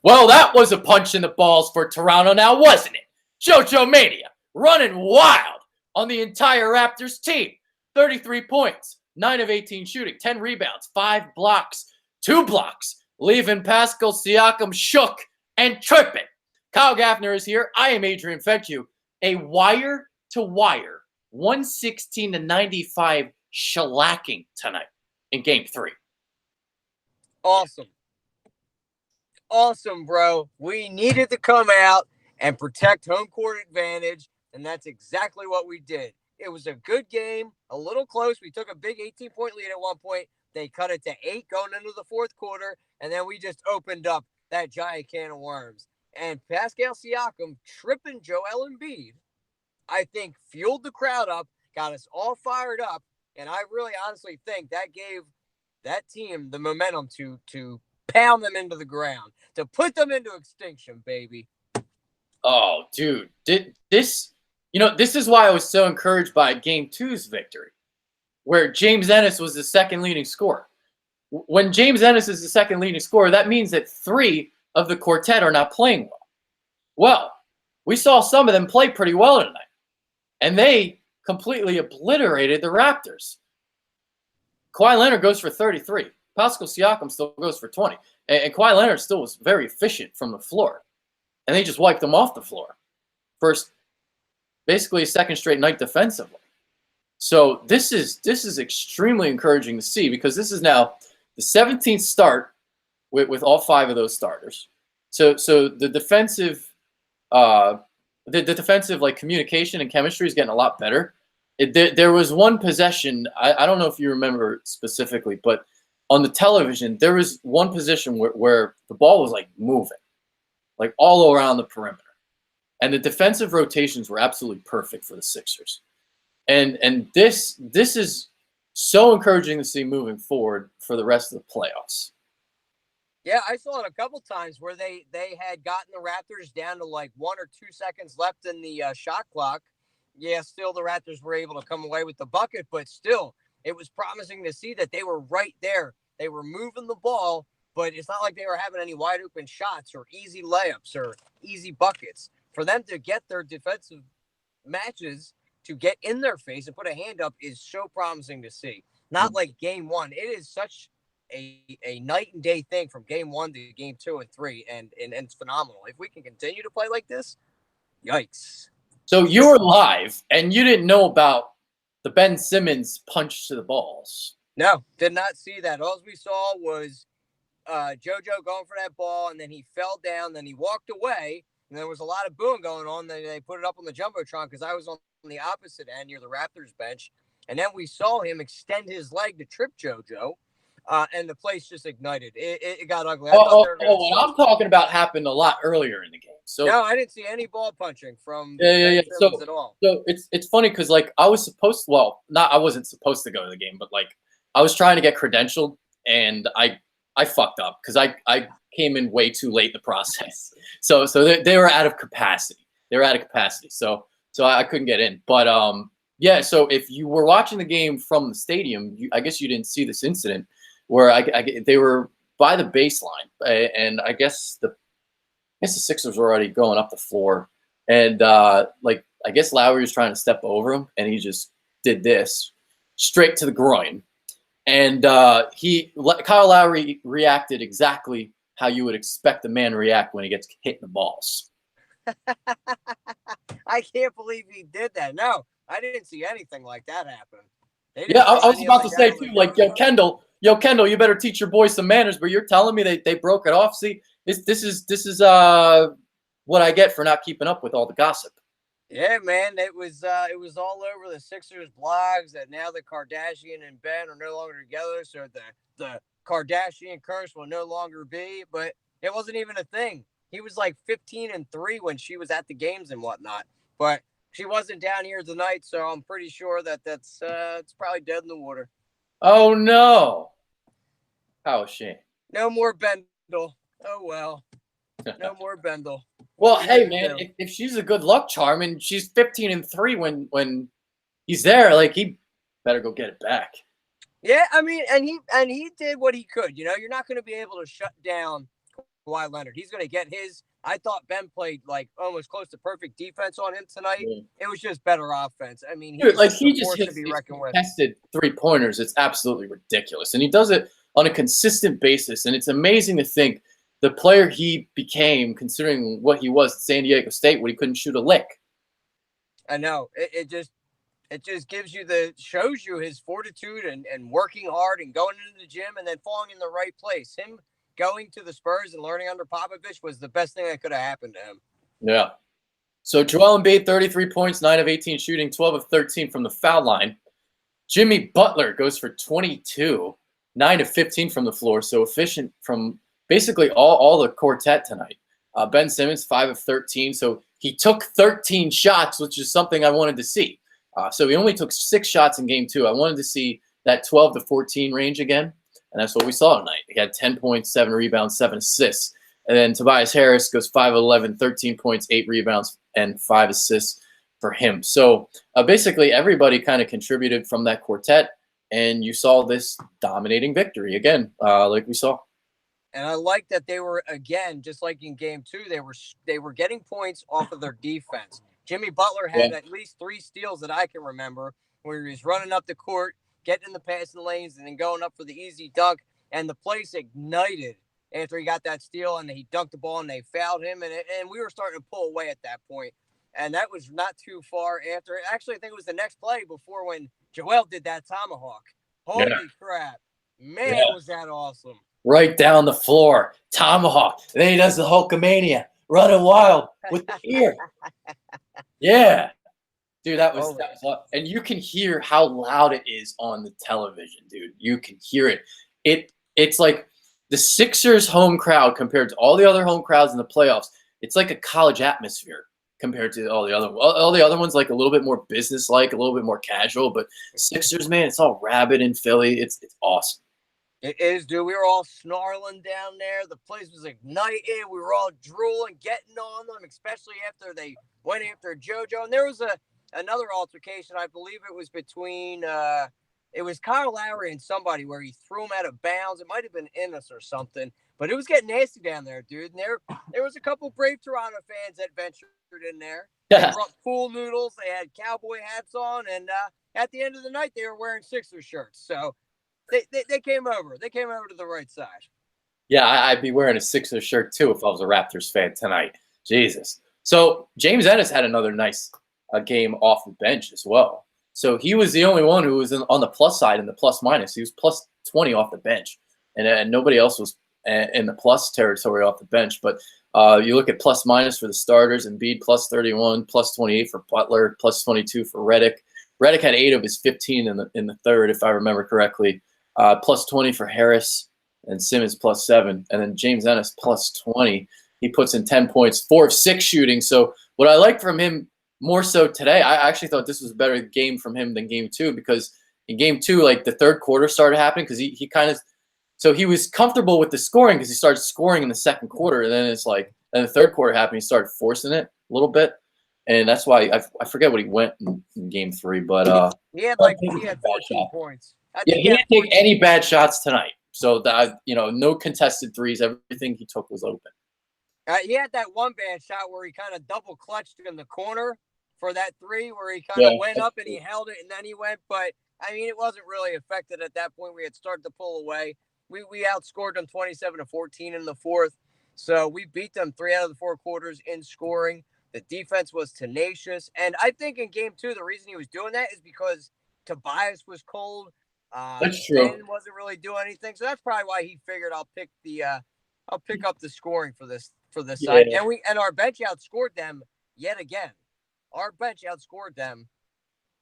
Well, that was a punch in the balls for Toronto now, wasn't it? JojoMania running wild on the entire Raptors team. 33 points, 9 of 18 shooting, 10 rebounds, 5 blocks, 2 blocks, leaving Pascal Siakam shook and tripping. Kyle Gaffner is here. I am Adrian Fenchu. A wire-to-wire 116-95 shellacking tonight in Game 3. Awesome, bro. We needed to come out and protect home court advantage, and that's exactly what we did. It was a good game, a little close. We took a big 18-point lead at one point. They cut it to 8 going into the fourth quarter, and then we just opened up that giant can of worms. And Pascal Siakam tripping Joel Embiid, I think, fueled the crowd up, got us all fired up, and I really honestly think that gave that team the momentum to pound them into the ground, to put them into extinction, baby. Oh, dude. This is why I was so encouraged by Game 2's victory, where James Ennis was the second leading scorer. When James Ennis is the second leading scorer, that means that 3 of the quartet are not playing well. Well, we saw some of them play pretty well tonight, and they completely obliterated the Raptors. Kawhi Leonard goes for 33. Pascal Siakam still goes for 20. And Kawhi Leonard still was very efficient from the floor. And they just wiped him off the floor. Basically a second straight night defensively. So this is extremely encouraging to see, because this is now the 17th start with all 5 of those starters. So the defensive like communication and chemistry is getting a lot better. There was one possession, I don't know if you remember specifically, but on the television, there was one position where the ball was like moving, like all around the perimeter. And the defensive rotations were absolutely perfect for the Sixers. And this is so encouraging to see moving forward for the rest of the playoffs. Yeah, I saw it a couple times where they had gotten the Raptors down to like 1 or 2 seconds left in the shot clock. Yeah, still the Raptors were able to come away with the bucket, but still, it was promising to see that they were right there. They were moving the ball, but it's not like they were having any wide open shots or easy layups or easy buckets. For them to get their defensive matches to get in their face and put a hand up is so promising to see. Not like Game 1. It is such a night and day thing from Game 1 to Game 2 and 3, and it's phenomenal. If we can continue to play like this, yikes. So you were live, and you didn't know about the Ben Simmons punch to the balls. No, did not see that. All we saw was JoJo going for that ball, and then he fell down, then he walked away, and there was a lot of booing going on. Then they put it up on the Jumbotron because I was on the opposite end near the Raptors bench, and then we saw him extend his leg to trip JoJo, and the place just ignited. It got ugly. What I'm talking about happened a lot earlier in the game. So no, I didn't see any ball punching from yeah. Simmons at all. So it's funny because like I wasn't supposed to go to the game, but like I was trying to get credentialed, and I fucked up because I came in way too late in the process. So they were out of capacity. So I couldn't get in. But yeah. So if you were watching the game from the stadium, I guess you didn't see this incident where they were by the baseline, and I guess the Sixers were already going up the floor, and I guess Lowry was trying to step over him, and he just did this straight to the groin. And Kyle Lowry reacted exactly how you would expect a man to react when he gets hit in the balls. I can't believe he did that. No, I didn't see anything like that happen. Yeah, I was about to say too, like, yo, Kendall, you better teach your boys some manners. But you're telling me they broke it off. See, this is what I get for not keeping up with all the gossip. Yeah, man, it was all over the Sixers blogs that now the Kardashian and Ben are no longer together, so the Kardashian curse will no longer be. But it wasn't even a thing. He was like 15-3 when she was at the games and whatnot, but she wasn't down here tonight, so I'm pretty sure that's it's probably dead in the water. Oh no! How a shame. No more Bendel. Oh well. No more Bendel. Well, hey man, if she's a good luck charm and she's 15-3 when he's there, like he better go get it back. Yeah, I mean, and he did what he could. You know, you're not going to be able to shut down Kawhi Leonard. He's going to get his. I thought Ben played like almost close to perfect defense on him tonight. Yeah. It was just better offense. I mean, Dude, like just he a just force to hits be these reckoned with. contested 3-pointers. It's absolutely ridiculous, and he does it on a consistent basis. And it's amazing to think the player he became, considering what he was at San Diego State, when he couldn't shoot a lick. I know it just shows you his fortitude and working hard and going into the gym and then falling in the right place. Him going to the Spurs and learning under Popovich was the best thing that could have happened to him. Yeah. So Joel Embiid, 33 points, 9 of 18 shooting, 12 of 13 from the foul line. Jimmy Butler goes for 22, 9 of 15 from the floor, so efficient from basically all the quartet tonight. Ben Simmons, 5 of 13, so he took 13 shots, which is something I wanted to see. So he only took 6 shots in game 2. I wanted to see that 12 to 14 range again, and that's what we saw tonight. He had 10 points, 7 rebounds, 7 assists. And then Tobias Harris goes 5 of 11, 13 points, 8 rebounds, and 5 assists for him. So basically everybody kind of contributed from that quartet, and you saw this dominating victory again, like we saw. And I like that they were, again, just like in game 2, they were getting points off of their defense. Jimmy Butler had at least 3 steals that I can remember where he was running up the court, getting in the passing lanes, and then going up for the easy dunk, and the place ignited after he got that steal, and he dunked the ball, and they fouled him, and we were starting to pull away at that point. And that was not too far after. Actually, I think it was the next play before when Joel did that tomahawk. Holy crap. Man, was that awesome. Right down the floor. Tomahawk. And then he does the Hulkamania. Running wild with the ear. Yeah. Dude, that was and you can hear how loud it is on the television, dude. You can hear it. It's like the Sixers home crowd compared to all the other home crowds in the playoffs. It's like a college atmosphere compared to all the other ones, like a little bit more business-like, a little bit more casual. But Sixers, man, it's all rabid in Philly. It's awesome. It is, dude. We were all snarling down there. The place was ignited. We were all drooling, getting on them, especially after they went after JoJo. And there was another altercation. I believe it was between it was Kyle Lowry and somebody where he threw him out of bounds. It might have been Ennis or something, but it was getting nasty down there, dude. And there was a couple brave Toronto fans that ventured in there. They brought pool noodles. They had cowboy hats on, and at the end of the night, they were wearing Sixers shirts. So they came over. They came over to the right side. Yeah, I'd be wearing a Sixers shirt too if I was a Raptors fan tonight. Jesus. So James Ennis had another nice game off the bench as well. So he was the only one who was on the plus side in the plus minus. He was plus 20 off the bench, and nobody else was in the plus territory off the bench. But you look at plus minus for the starters: Embiid plus 31, plus 28 for Butler, plus 22 for Redick. Redick had 8 of his 15 in the third, if I remember correctly. Plus 20 for Harris, and Simmons plus 7, and then James Ennis plus 20. He puts in 10 points, 4 of 6 shooting. So what I like from him more so today, I actually thought this was a better game from him than game 2, because in game 2, like the third quarter started happening, because he kind of, so he was comfortable with the scoring because he started scoring in the second quarter, and then it's like, then the third quarter happened, he started forcing it a little bit, and that's why I forget what he went in game 3, but he had 14 points. Yeah, he didn't take any bad shots tonight. So that, no contested threes. Everything he took was open. He had that one bad shot where he kind of double clutched in the corner for that 3, where he kind of went up and he held it and then he went. But I mean, it wasn't really affected at that point. We had started to pull away. We outscored them 27-14 in the fourth. So we beat them 3 out of the 4 quarters in scoring. The defense was tenacious. And I think in game 2, the reason he was doing that is because Tobias was cold. That's true. Ben wasn't really doing anything. So that's probably why he figured I'll pick up the scoring for this side. And our bench outscored them yet again. Our bench outscored them.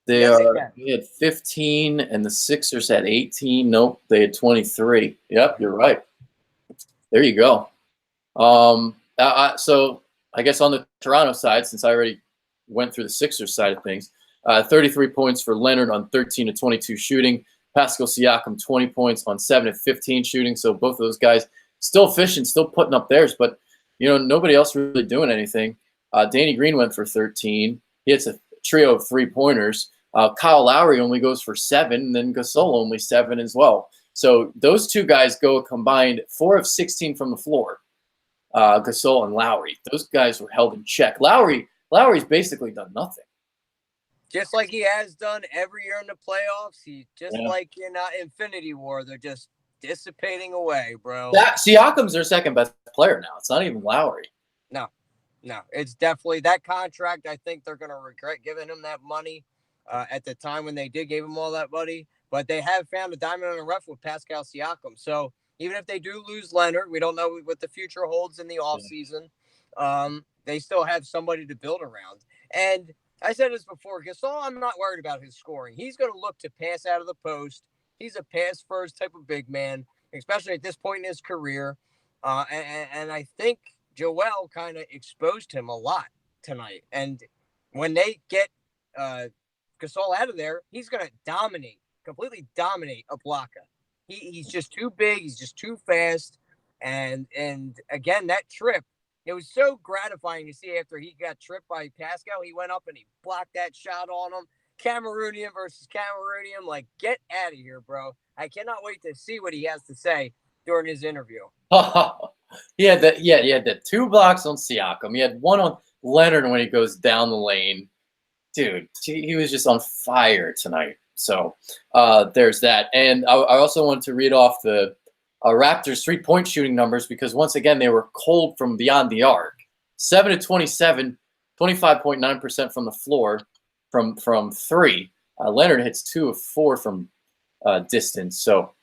They had 15 and the Sixers had 18. Nope, they had 23. Yep, you're right. There you go. So I guess on the Toronto side, since I already went through the Sixers side of things, 33 points for Leonard on 13 of 22 shooting. Pascal Siakam, 20 points on 7 of 15 shooting. So both of those guys still efficient, still putting up theirs, but nobody else really doing anything. Danny Green went for 13. He hits a trio of 3-pointers. Kyle Lowry only goes for 7, and then Gasol only 7 as well. So those two guys go a combined 4 of 16 from the floor. Gasol and Lowry. Those guys were held in check. Lowry's basically done nothing. Just like he has done every year in the playoffs. He just Yeah. like in Infinity War, they're just dissipating away, bro. Siakam's their second best player now. It's not even Lowry. No, it's definitely that contract. I think they're going to regret giving him that money at the time when they did give him all that money. But they have found a diamond in the rough with Pascal Siakam. So even if they do lose Leonard, we don't know what the future holds in the offseason. They still have somebody to build around. And I said this before, Gasol, I'm not worried about his scoring. He's going to look to pass out of the post. He's a pass-first type of big man, especially at this point in his career. And I think Joel kind of exposed him a lot tonight. And when they get Gasol out of there, he's going to completely dominate Ibaka. He's just too big. He's just too fast. And again, that trip, it was so gratifying to see after he got tripped by Pascal. He went up and he blocked that shot on him. Cameroonian versus Cameroonian. Like, get out of here, bro. I cannot wait to see what he has to say during his interview. He had the 2 blocks on Siakam. He had 1 on Leonard when he goes down the lane. Dude, he was just on fire tonight. So there's that. And I also wanted to read off the Raptors 3-point shooting numbers because once again they were cold from beyond the arc. 7-27, 25.9% from the floor from 3. Leonard hits 2 of 4 from distance. So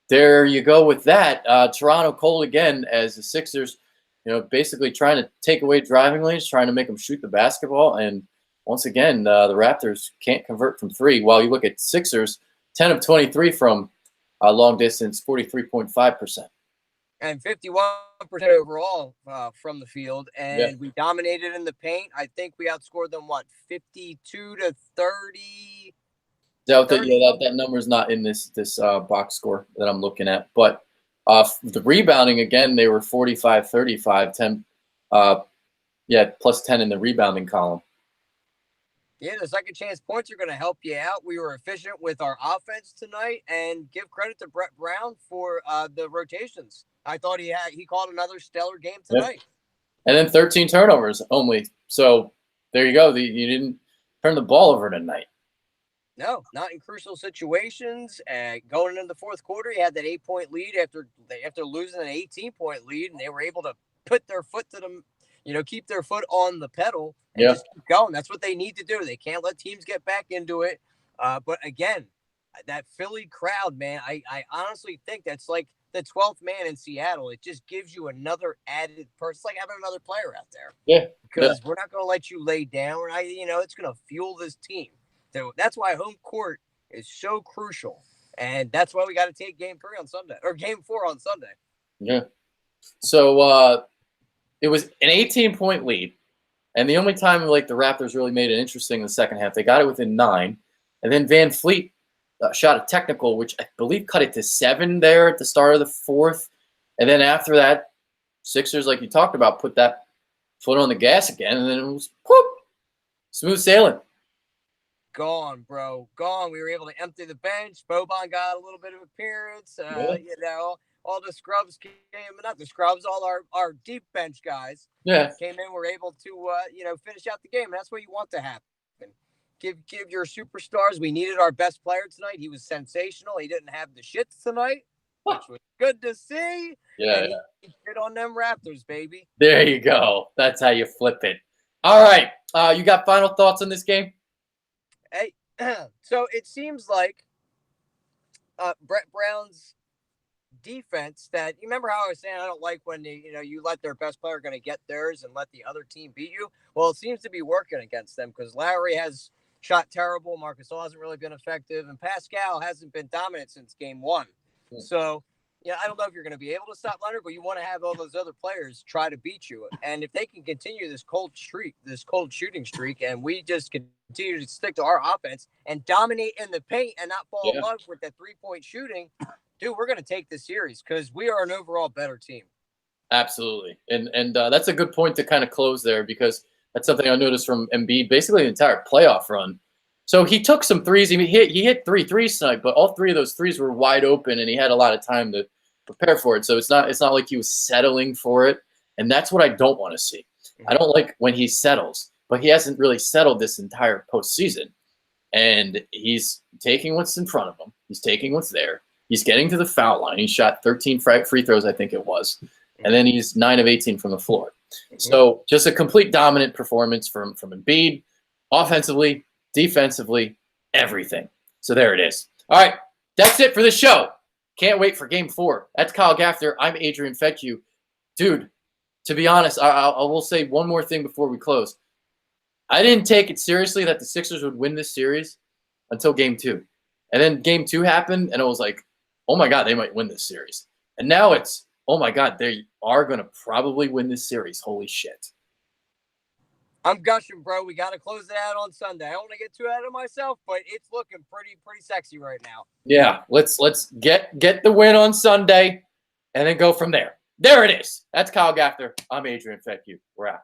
there you go with that. Toronto cold again as the Sixers, basically trying to take away driving lanes, trying to make them shoot the basketball. And once again, the Raptors can't convert from 3. While you look at Sixers, 10 of 23 from long distance, 43.5%. And 51% overall from the field. And we dominated in the paint. I think we outscored them, 52-30? That number's not in this box score that I'm looking at. But the rebounding, again, they were 45-35, 10, plus 10 in the rebounding column. Yeah, the second chance points are going to help you out. We were efficient with our offense tonight, and give credit to Brett Brown for the rotations. I thought he called another stellar game tonight. And then 13 turnovers only. So there you go. You didn't turn the ball over tonight. No, not in crucial situations. Going into the fourth quarter, he had that 8-point lead after losing an 18-point lead, and they were able to put their foot to them. Keep their foot on the pedal and just keep going. That's what they need to do. They can't let teams get back into it. But again, that Philly crowd, man, I honestly think that's like the 12th man in Seattle. It just gives you another added person. It's like having another player out there. Yeah. Because we're not going to let you lay down. It's going to fuel this team. So that's why home court is so crucial. And that's why we got to take game 4 on Sunday. Yeah. So, it was an 18-point lead, and the only time the Raptors really made it interesting in the second half, they got it within 9, and then Van Fleet shot a technical, which I believe cut it to 7 there at the start of the fourth, and then after that, Sixers, like you talked about, put that foot on the gas again, and then it was whoop, smooth sailing. Gone, bro, gone. We were able to empty the bench. Boban got a little bit of appearance. All the scrubs came, not the scrubs, all our deep bench guys came in, were able to, finish out the game. And that's what you want to happen. Give your superstars. We needed our best player tonight. He was sensational. He didn't have the shits tonight, which was good to see. Yeah. He hit on them Raptors, baby. There you go. That's how you flip it. All right. You got final thoughts on this game? Hey, so it seems like Brett Brown's defense, that you remember how I was saying I don't like when you let their best player going to get theirs and let the other team beat you. Well, it seems to be working against them because Lowry has shot terrible, Marc Gasol hasn't really been effective, and Pascal hasn't been dominant since game 1. So I don't know if you're going to be able to stop Leonard, but you want to have all those other players try to beat you. And if they can continue this cold shooting streak, and we just continue to stick to our offense and dominate in the paint and not fall in love with that 3-point shooting, dude, we're going to take this series because we are an overall better team. Absolutely. And that's a good point to kind of close there, because that's something I noticed from Embiid basically the entire playoff run. So he took some threes. He hit 3 threes tonight, but all 3 of those threes were wide open, and he had a lot of time to prepare for it. So it's not like he was settling for it. And that's what I don't want to see. I don't like when he settles, but he hasn't really settled this entire postseason. And he's taking what's in front of him. He's taking what's there. He's getting to the foul line. He shot 13 free throws, I think it was. And then he's 9 of 18 from the floor. So just a complete dominant performance from Embiid, offensively, defensively, everything. So there it is. All right, that's it for the show. Can't wait for Game 4. That's Kyle Gaffner. I'm Adrian Fecchio. Dude, to be honest, I will say one more thing before we close. I didn't take it seriously that the Sixers would win this series until Game 2. And then Game 2 happened, and it was like, oh, my God, they might win this series. And now it's, oh, my God, they are going to probably win this series. Holy shit. I'm gushing, bro. We got to close it out on Sunday. I don't want to get too ahead of myself, but it's looking pretty sexy right now. Yeah, let's get the win on Sunday and then go from there. There it is. That's Kyle Gaffner. I'm Adrian Fecchio. We're out.